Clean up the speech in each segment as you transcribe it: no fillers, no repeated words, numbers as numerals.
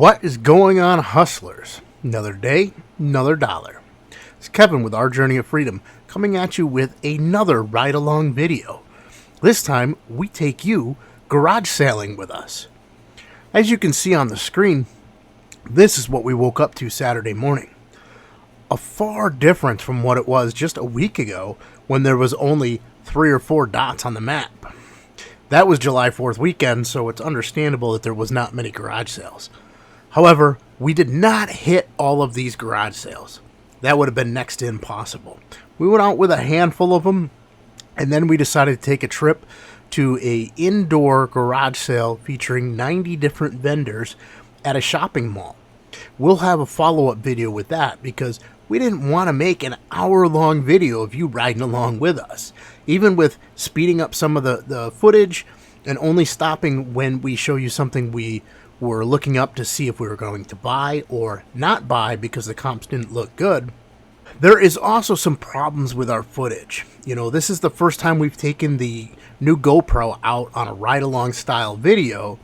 What is going on, hustlers? Another day, another dollar. It's Kevin with Our Journey of Freedom coming at you with another ride along video. This time, we take you garage sailing with us. As you can see on the screen, this is what we woke up to Saturday morning. A far difference from what it was just a week ago when there was only 3 or 4 dots on the map. That was July 4th weekend, so it's understandable that there was not many garage sales. However, we did not hit all of these garage sales. That would have been next to impossible. We went out with a handful of them, and then we decided to take a trip to an indoor garage sale featuring 90 different vendors at a shopping mall. We'll have a follow-up video with that because we didn't want to make an hour-long video of you riding along with us. Even with speeding up some of the footage and only stopping when we show you something we were looking up to see if we were going to buy or not buy because the comps didn't look good, there is also some problems with our footage. You know, this is the first time we've taken the new GoPro out on a ride-along style video,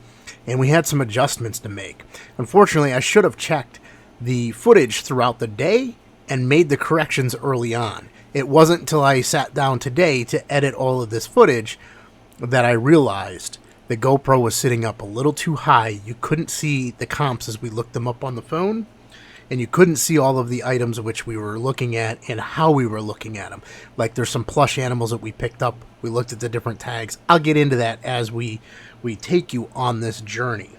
and we had some adjustments to make. Unfortunately, I should have checked the footage throughout the day and made the corrections early on. It wasn't until I sat down today to edit all of this footage that I realized the GoPro was sitting up a little too high. You couldn't see the comps as we looked them up on the phone, and you couldn't see all of the items which we were looking at and how we were looking at them. Like there's some plush animals that we picked up. We looked at the different tags. I'll get into that as we take you on this journey.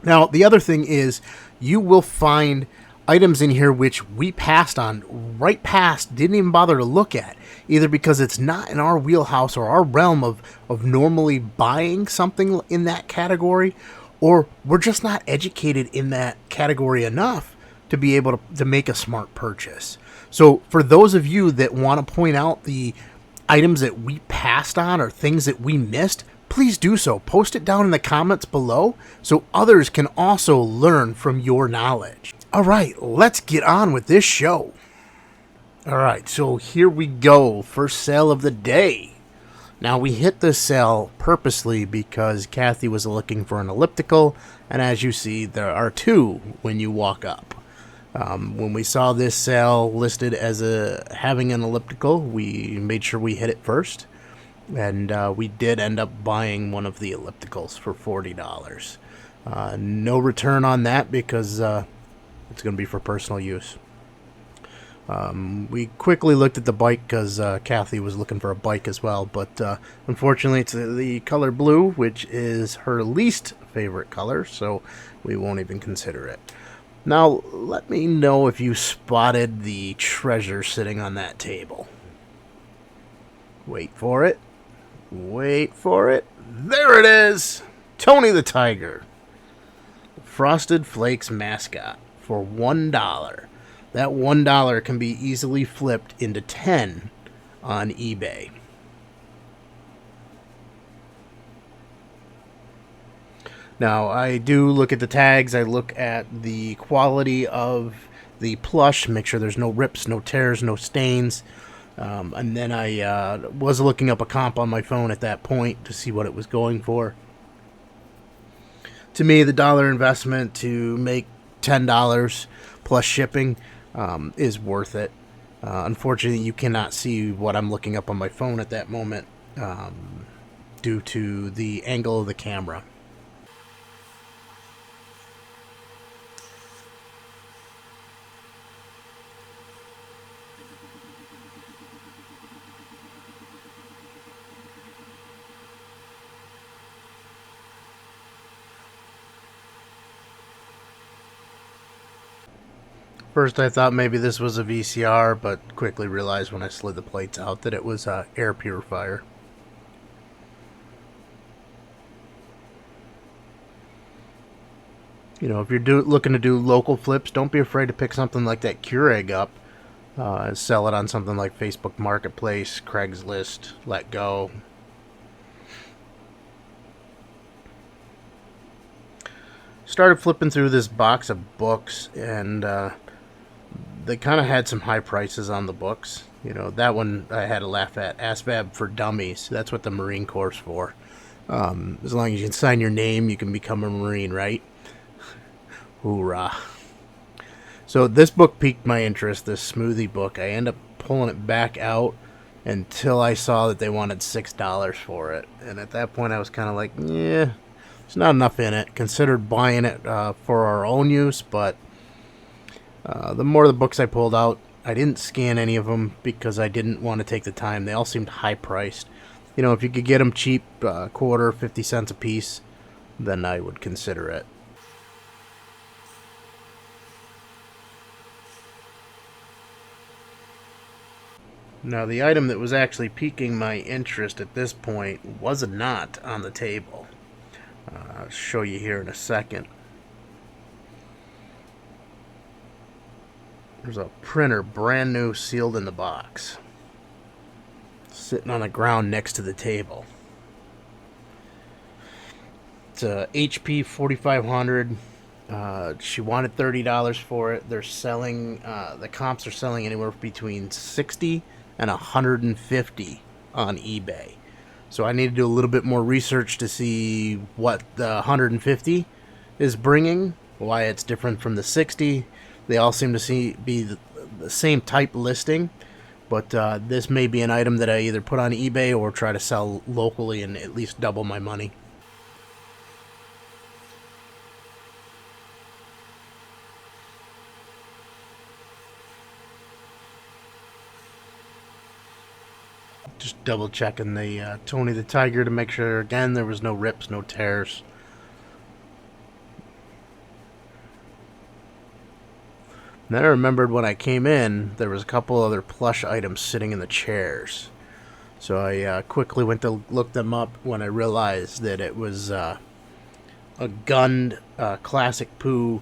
Now, the other thing is you will find items in here which we passed on right past, didn't even bother to look at, either because it's not in our wheelhouse or our realm of normally buying something in that category, or we're just not educated in that category enough to be able to make a smart purchase. So for those of you that want to point out the items that we passed on or things that we missed, please do so. Post it down in the comments below so others can also learn from your knowledge. All right, let's get on with this show. All right, so here we go. First sale of the day. Now, we hit this sale purposely because Kathy was looking for an elliptical, and as you see, there are 2 when you walk up. When we saw this sale listed as having an elliptical, we made sure we hit it first, and we did end up buying one of the ellipticals for $40. No return on that because it's going to be for personal use. We quickly looked at the bike because Kathy was looking for a bike as well, but unfortunately it's the color blue, which is her least favorite color, so we won't even consider it. Now, let me know if you spotted the treasure sitting on that table. Wait for it. Wait for it. There it is! Tony the Tiger. Frosted Flakes mascot for $1. That $1 can be easily flipped into 10 on eBay. Now, I do look at the tags. I look at the quality of the plush, make sure there's no rips, no tears, no stains. And then I was looking up a comp on my phone at that point to see what it was going for. To me, the dollar investment to make $10 plus shipping is worth it. Unfortunately, you cannot see what I'm looking up on my phone at that moment due to the angle of the camera. First, I thought maybe this was a VCR, but quickly realized when I slid the plates out that it was an air purifier. You know, if you're looking to do local flips, don't be afraid to pick something like that Keurig up. Sell it on something like Facebook Marketplace, Craigslist, Let Go. Started flipping through this box of books, and they kind of had some high prices on the books. You know, that one I had to laugh at. ASVAB for Dummies. That's what the Marine Corps is for. As long as you can sign your name, you can become a Marine, right? Hoorah. So this book piqued my interest, this smoothie book. I ended up pulling it back out until I saw that they wanted $6 for it. And at that point I was kind of like, yeah, there's not enough in it. Considered buying it for our own use, but the more the books I pulled out, I didn't scan any of them because I didn't want to take the time. They all seemed high priced. You know, if you could get them cheap, quarter, 50 cents a piece, then I would consider it. Now, the item that was actually piquing my interest at this point was not on the table. I'll show you here in a second. There's a printer, brand new, sealed in the box, sitting on the ground next to the table. It's a HP 4500. She wanted $30 for it. They're selling, the comps are selling anywhere between 60 and 150 on eBay. So I need to do a little bit more research to see what the 150 is bringing, why it's different from the 60. They all seem to be the same type listing, but this may be an item that I either put on eBay or try to sell locally and at least double my money. Just double checking the Tony the Tiger to make sure, again, there was no rips, no tears. And then I remembered when I came in, there was a couple other plush items sitting in the chairs. So I quickly went to look them up when I realized that it was a gunned Classic Pooh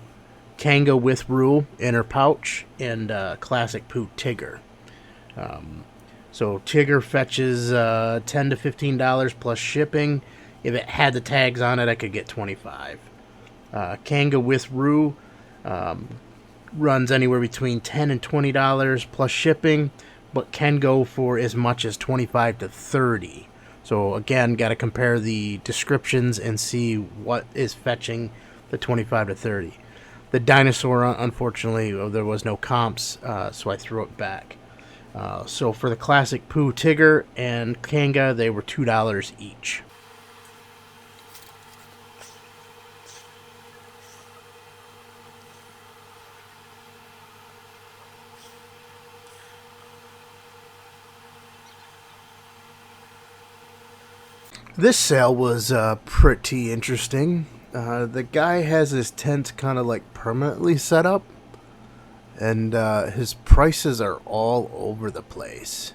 Kanga with Rule inner pouch and Classic Pooh Tigger. So Tigger fetches $10 to $15 plus shipping. If it had the tags on it, I could get $25. Kanga with Rue runs anywhere between $10 and $20 plus shipping, but can go for as much as $25 to $30. So again, got to compare the descriptions and see what is fetching the $25 to $30. The dinosaur, unfortunately, there was no comps, so I threw it back. So for the Classic Pooh Tigger and Kanga, they were $2 each. This sale was pretty interesting. The guy has his tent kind of like permanently set up, and his prices are all over the place.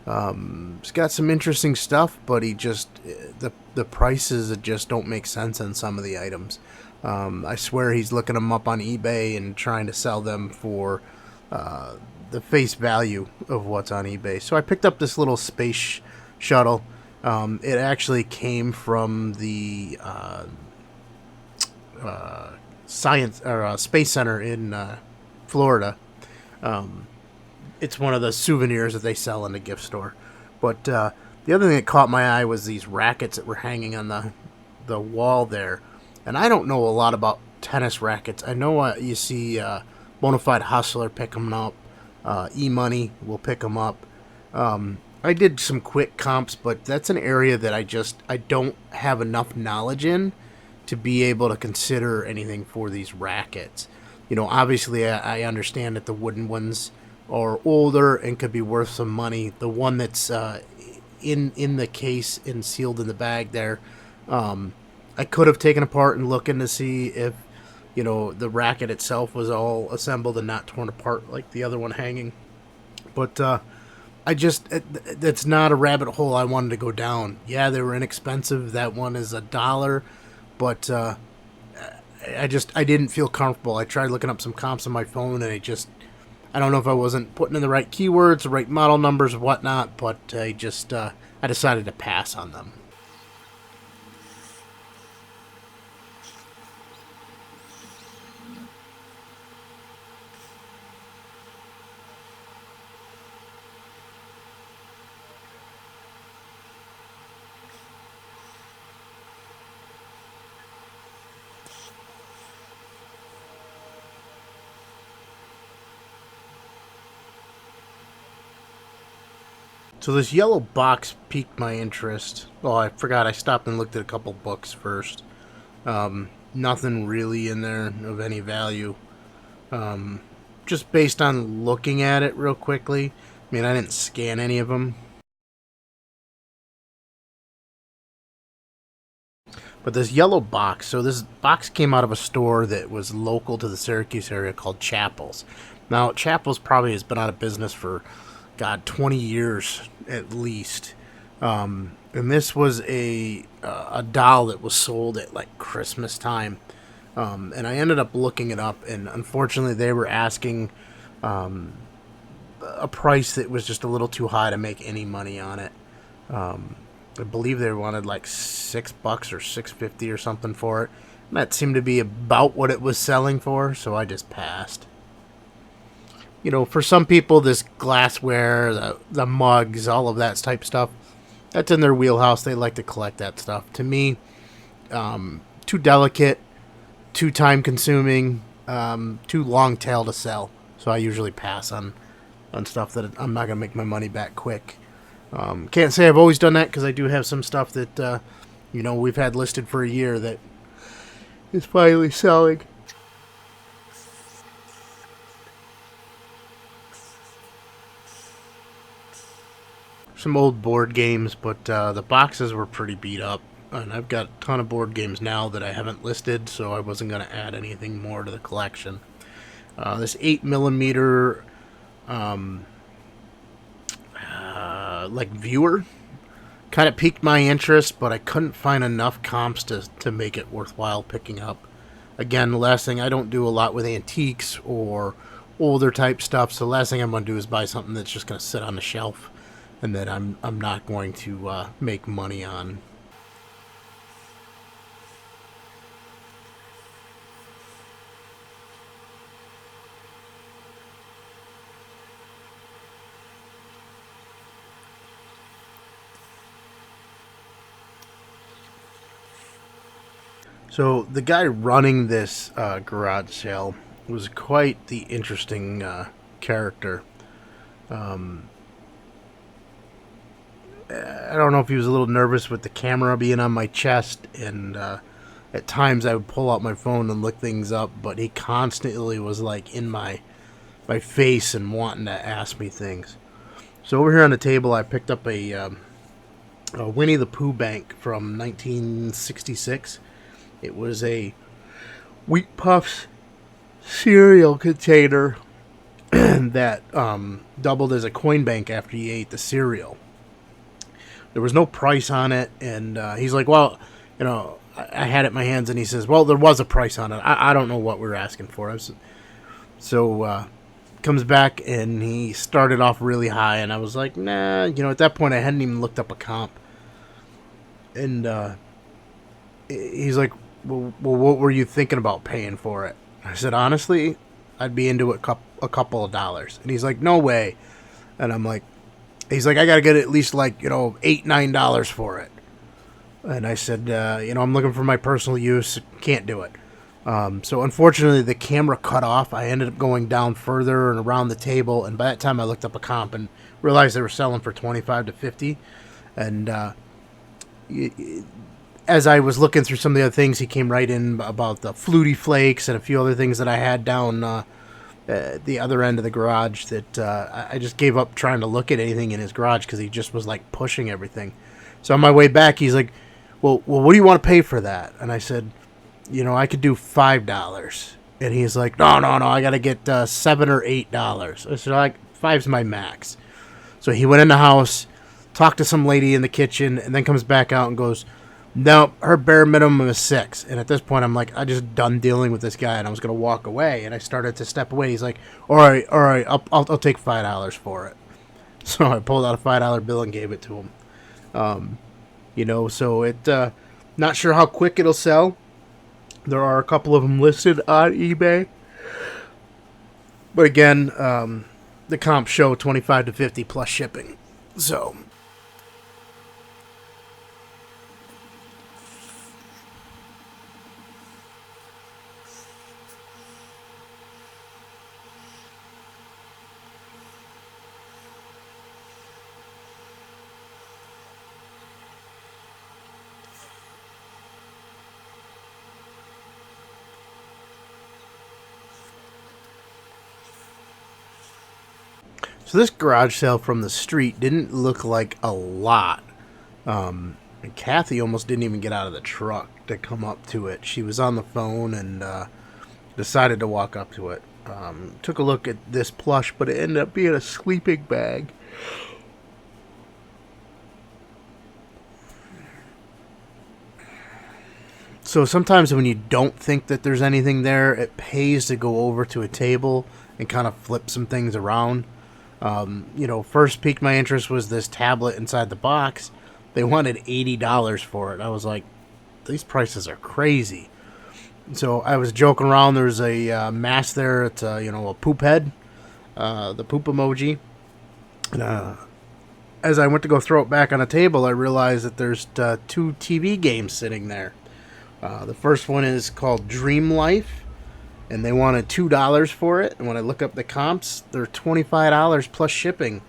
He's got some interesting stuff, but the prices just don't make sense on some of the items. I swear he's looking them up on eBay and trying to sell them for the face value of what's on eBay. So I picked up this little space shuttle. It actually came from the science or space center in Florida. It's one of the souvenirs that they sell in the gift store. But the other thing that caught my eye was these rackets that were hanging on the wall there. And I don't know a lot about tennis rackets. I know you see Bonafide Hustler pick them up. E-Money will pick them up. I did some quick comps, but that's an area that I don't have enough knowledge in to be able to consider anything for these rackets. You know, obviously I understand that the wooden ones are older and could be worth some money. The one that's in the case and sealed in the bag there, I could have taken apart and looking to see if, you know, the racket itself was all assembled and not torn apart like the other one hanging. But that's not a rabbit hole I wanted to go down. Yeah, they were inexpensive. That one is $1, but I didn't feel comfortable. I tried looking up some comps on my phone, and I don't know if I wasn't putting in the right keywords, the right model numbers, or whatnot, but I decided to pass on them. So this yellow box piqued my interest. Oh, I forgot I stopped and looked at a couple books first. Nothing really in there of any value. Just based on looking at it real quickly. I mean, I didn't scan any of them. But this yellow box, so this box came out of a store that was local to the Syracuse area called Chappell's. Now, Chappell's probably has been out of business for, God, 20 years at least. And this was a doll that was sold at like Christmas time. And I ended up looking it up, and unfortunately, they were asking a price that was just a little too high to make any money on it. I believe they wanted like $6 or $6.50 or something for it. And that seemed to be about what it was selling for, so I just passed. You know, for some people, this glassware, the mugs, all of that type stuff, that's in their wheelhouse. They like to collect that stuff. To me, too delicate, too time consuming, too long tail to sell. So I usually pass on stuff that I'm not gonna make my money back quick. Can't say I've always done that because I do have some stuff that we've had listed for a year that is finally selling. Some old board games, but the boxes were pretty beat up. And I've got a ton of board games now that I haven't listed, so I wasn't going to add anything more to the collection. This 8mm like viewer kind of piqued my interest, but I couldn't find enough comps to make it worthwhile picking up. Again, the last thing, I don't do a lot with antiques or older type stuff, so the last thing I'm going to do is buy something that's just going to sit on the shelf and that I'm not going to make money on. So the guy running this garage sale was quite the interesting character. I don't know if he was a little nervous with the camera being on my chest, and at times I would pull out my phone and look things up, but he constantly was like in my face and wanting to ask me things. So over here on the table, I picked up a Winnie the Pooh bank from 1966. It was a Wheat Puffs cereal container that doubled as a coin bank after you ate the cereal. There was no price on it, and he's like, well, I had it in my hands, and he says, well, there was a price on it. I don't know what we were asking for. So comes back, and he started off really high, and I was like, nah, at that point, I hadn't even looked up a comp. And he's like, well, what were you thinking about paying for it? I said, honestly, I'd be into it a couple of dollars. And he's like, no way. And I'm like, he's like, I got to get at least like, $8-9 for it. And I said, I'm looking for my personal use. Can't do it. So unfortunately, the camera cut off. I ended up going down further and around the table. And by that time, I looked up a comp and realized they were selling for 25 to 50. And as I was looking through some of the other things, he came right in about the Flutie Flakes and a few other things that I had down the other end of the garage that I just gave up trying to look at anything in his garage because he just was like pushing everything. So on my way back, he's like, well, what do you want to pay for that? And I said, I could do $5. And he's like, no, I got to get $7 or $8. I said, like, five's my max. So he went in the house, talked to some lady in the kitchen, and then comes back out and goes, no, her bare minimum is 6. And at this point, I'm like, I just done dealing with this guy, and I was gonna walk away. And I started to step away. He's like, all right, I'll take $5 for it. So I pulled out a $5 bill and gave it to him. So it not sure how quick it'll sell. There are a couple of them listed on eBay, but again, the comps show 25 to 50 plus shipping. So So this garage sale from the street didn't look like a lot. And Kathy almost didn't even get out of the truck to come up to it. She was on the phone and decided to walk up to it. Took a look at this plush, but it ended up being a sleeping bag. So sometimes when you don't think that there's anything there, it pays to go over to a table and kind of flip some things around. First piqued my interest was this tablet inside the box. They wanted $80 for it. I was like, these prices are crazy. So I was joking around. There's a mask there. It's a poop head, the poop emoji. And, as I went to go throw it back on a table, I realized that there's two TV games sitting there. The first one is called Dream Life, and they wanted $2 for it. And when I look up the comps, they're $25 plus shipping.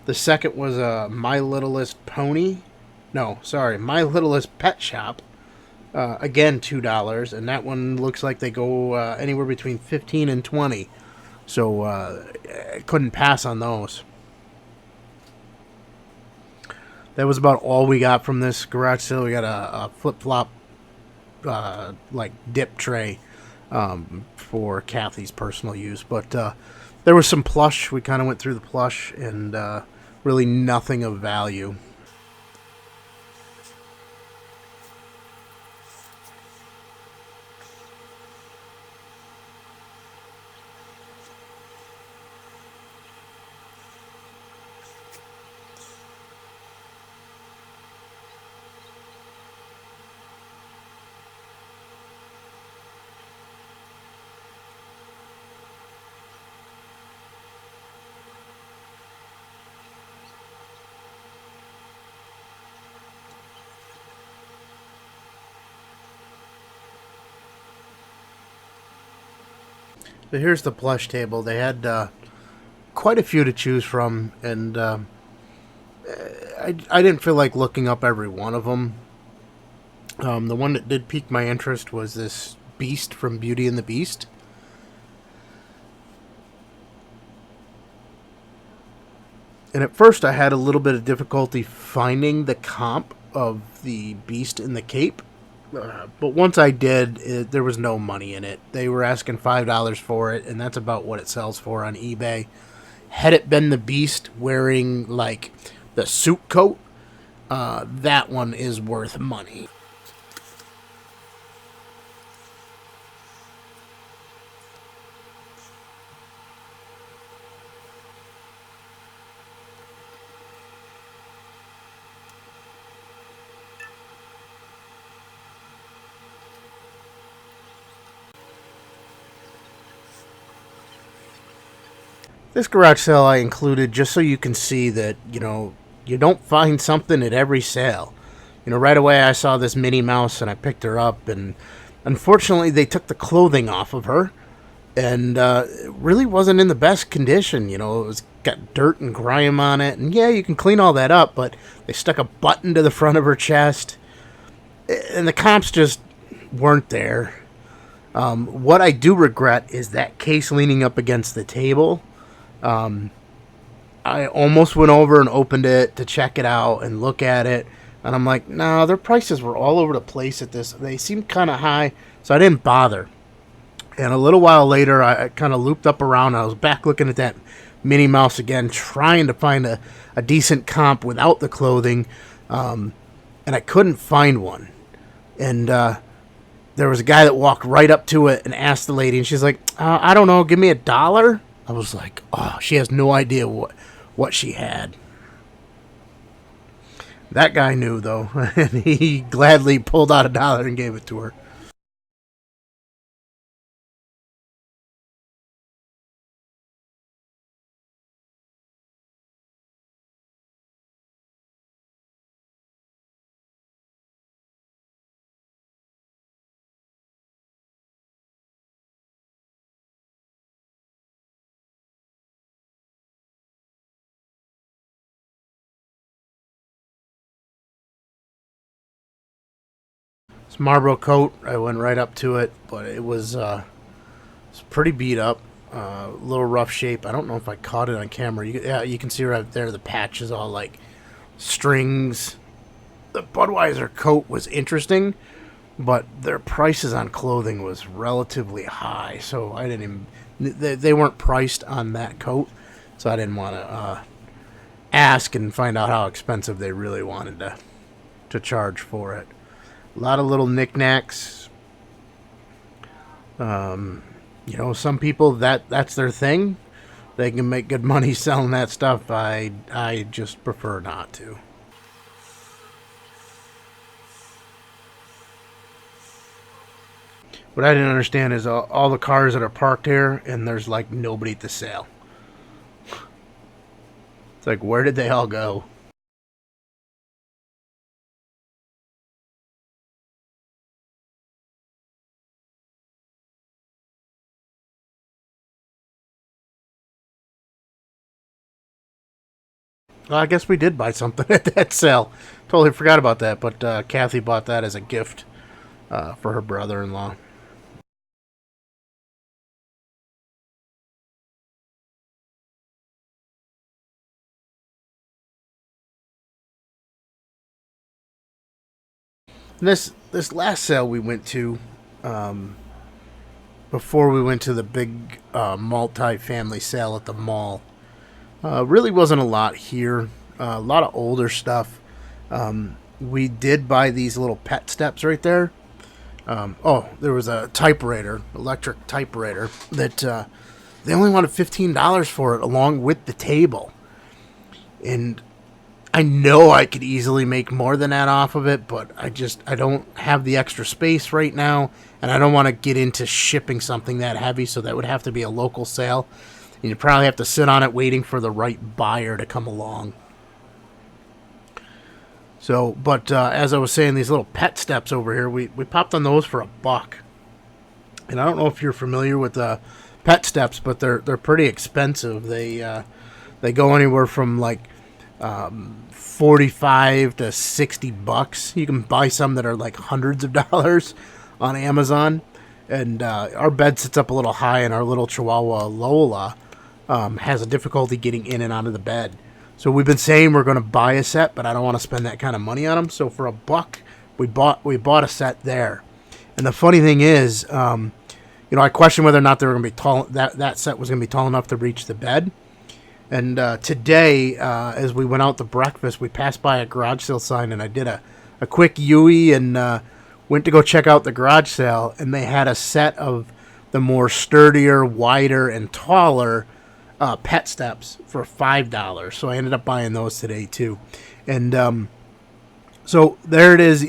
The second was My Littlest Pony. No, sorry, My Littlest Pet Shop. Again, $2, and that one looks like they go anywhere between 15 and 20. So I couldn't pass on those. That was about all we got from this garage sale. We got a flip-flop like dip tray for Kathy's personal use, but there was some plush. We kind of went through the plush, and really nothing of value. So here's the plush table. They had quite a few to choose from, and I didn't feel like looking up every one of them. The one that did pique my interest was this Beast from Beauty and the Beast. And at first I had a little bit of difficulty finding the comp of the Beast in the cape. But once I did, there was no money in it. They were asking $5 for it, and that's about what it sells for on eBay. Had it been the Beast wearing, like, the suit coat, that one is worth money. This garage sale I included just so you can see that, you don't find something at every sale. Right away I saw this Minnie Mouse and I picked her up, and unfortunately they took the clothing off of her, and it really wasn't in the best condition. It was got dirt and grime on it, and yeah, you can clean all that up, but they stuck a button to the front of her chest, and the comps just weren't there. What I do regret is that case leaning up against the table. I almost went over and opened it to check it out and look at it, and I'm like, no, their prices were all over the place at this. They seemed kind of high, so I didn't bother. And a little while later, I kind of looped up around. I was back looking at that Minnie Mouse again, trying to find a decent comp without the clothing, and I couldn't find one. And there was a guy that walked right up to it and asked the lady, and she's like, I don't know, give me $1. I was like, oh, she has no idea what she had. That guy knew, though, and he gladly pulled out $1 and gave it to her. This Marlboro coat, I went right up to it, but it's pretty beat up. little rough shape. I don't know if I caught it on camera. Yeah, you can see right there the patch is all like strings. The Budweiser coat was interesting, but their prices on clothing was relatively high, so I didn't even. They weren't priced on that coat, so I didn't want to ask and find out how expensive they really wanted to charge for it. A lot of little knickknacks. Some people that's their thing. They can make good money selling that stuff. I just prefer not to. What I didn't understand is all the cars that are parked here, and there's like nobody at the sale. It's like, where did they all go? Well, I guess we did buy something at that sale. Totally forgot about that, but Kathy bought that as a gift for her brother-in-law. This last sale we went to, before we went to the big multi-family sale at the mall, really wasn't a lot here. A lot of older stuff. We did buy these little pet steps right there. There was a typewriter, electric typewriter, that they only wanted $15 for it along with the table. And I know I could easily make more than that off of it, but I don't have the extra space right now, and I don't want to get into shipping something that heavy, so that would have to be a local sale. And you'd probably have to sit on it waiting for the right buyer to come along. So, but as I was saying, these little pet steps over here, we popped on those for $1. And I don't know if you're familiar with pet steps, but they're pretty expensive. They go anywhere from like 45 to $60. You can buy some that are like hundreds of dollars on Amazon. And our bed sits up a little high, and our little Chihuahua Lola has a difficulty getting in and out of the bed. So we've been saying we're going to buy a set, but I don't want to spend that kind of money on them. So for $1, we bought a set there. And the funny thing is, I questioned whether or not they were going to be tall. That set was going to be tall enough to reach the bed. And today, as we went out to breakfast, we passed by a garage sale sign, and I did a quick UE and went to go check out the garage sale, and they had a set of the more sturdier, wider, and taller pet steps for $5. So I ended up buying those today too. And so there it is.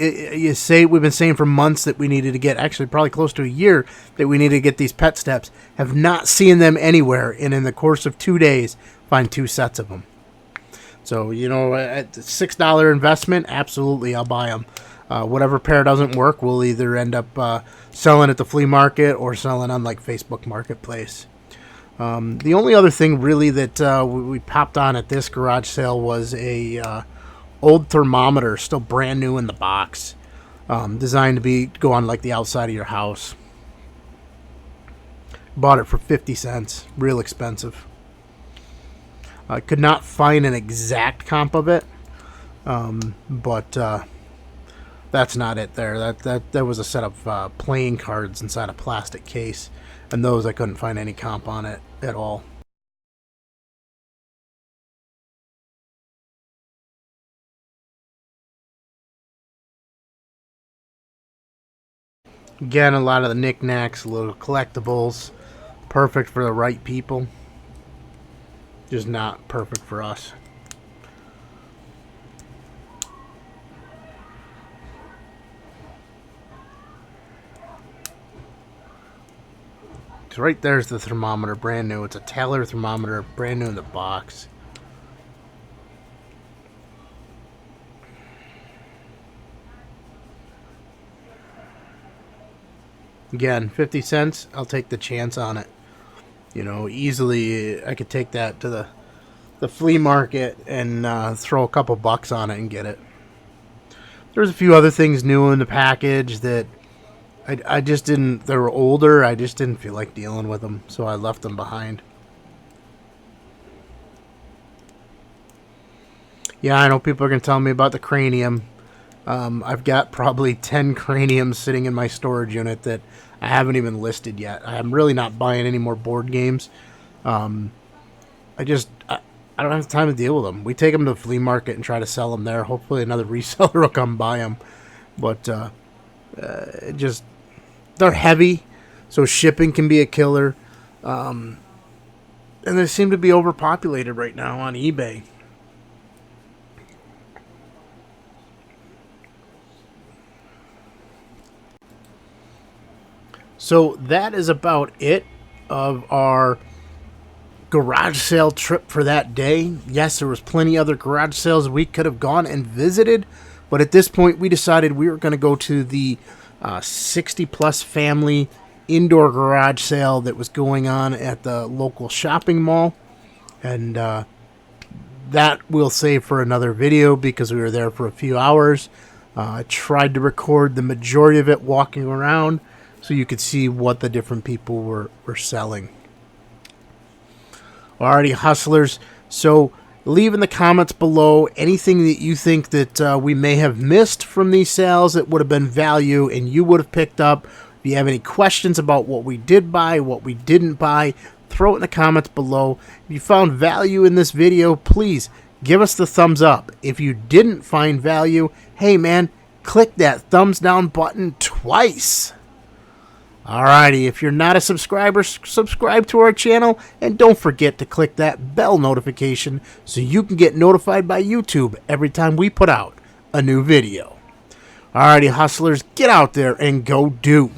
We've been saying for months that we needed to get, actually probably close to a year, that we needed to get these pet steps. Have not seen them anywhere, and in the course of 2 days, find 2 sets of them. So, at the $6 investment, absolutely, I'll buy them. Whatever pair doesn't work, we'll either end up selling at the flea market or selling on like Facebook Marketplace. The only other thing really that we popped on at this garage sale was a old thermometer, still brand new in the box, designed to go on like the outside of your house. Bought it for 50 cents, real expensive. I could not find an exact comp of it, but that's not it there. That was a set of playing cards inside a plastic case, and those I couldn't find any comp on it at all. Again, a lot of the knickknacks, little collectibles, perfect for the right people, just not perfect for us. So right there's the thermometer, brand new. It's a Taylor thermometer, brand new in the box. Again, 50 cents, I'll take the chance on it. Easily I could take that to the flea market and throw a couple bucks on it and get it. There's a few other things new in the package that I just didn't, they were older, I just didn't feel like dealing with them, so I left them behind. Yeah, I know people are going to tell me about the cranium. I've got probably 10 craniums sitting in my storage unit that I haven't even listed yet. I'm really not buying any more board games. I don't have time to deal with them. We take them to the flea market and try to sell them there. Hopefully another reseller will come buy them. But they're heavy, so shipping can be a killer. And they seem to be overpopulated right now on eBay. So that is about it of our garage sale trip for that day. Yes, there was plenty other garage sales we could have gone and visited, but at this point we decided we were going to go to the 60 plus family indoor garage sale that was going on at the local shopping mall, and that we'll save for another video because we were there for a few hours. I tried to record the majority of it walking around so you could see what the different people were selling. Alrighty, hustlers. So leave in the comments below anything that you think that we may have missed from these sales that would have been value and you would have picked up. If you have any questions about what we did buy, what we didn't buy, throw it in the comments below. If you found value in this video, please give us the thumbs up. If you didn't find value, hey man, click that thumbs down button twice. Alrighty, if you're not a subscriber, subscribe to our channel, and don't forget to click that bell notification so you can get notified by YouTube every time we put out a new video. Alrighty, hustlers, get out there and go do.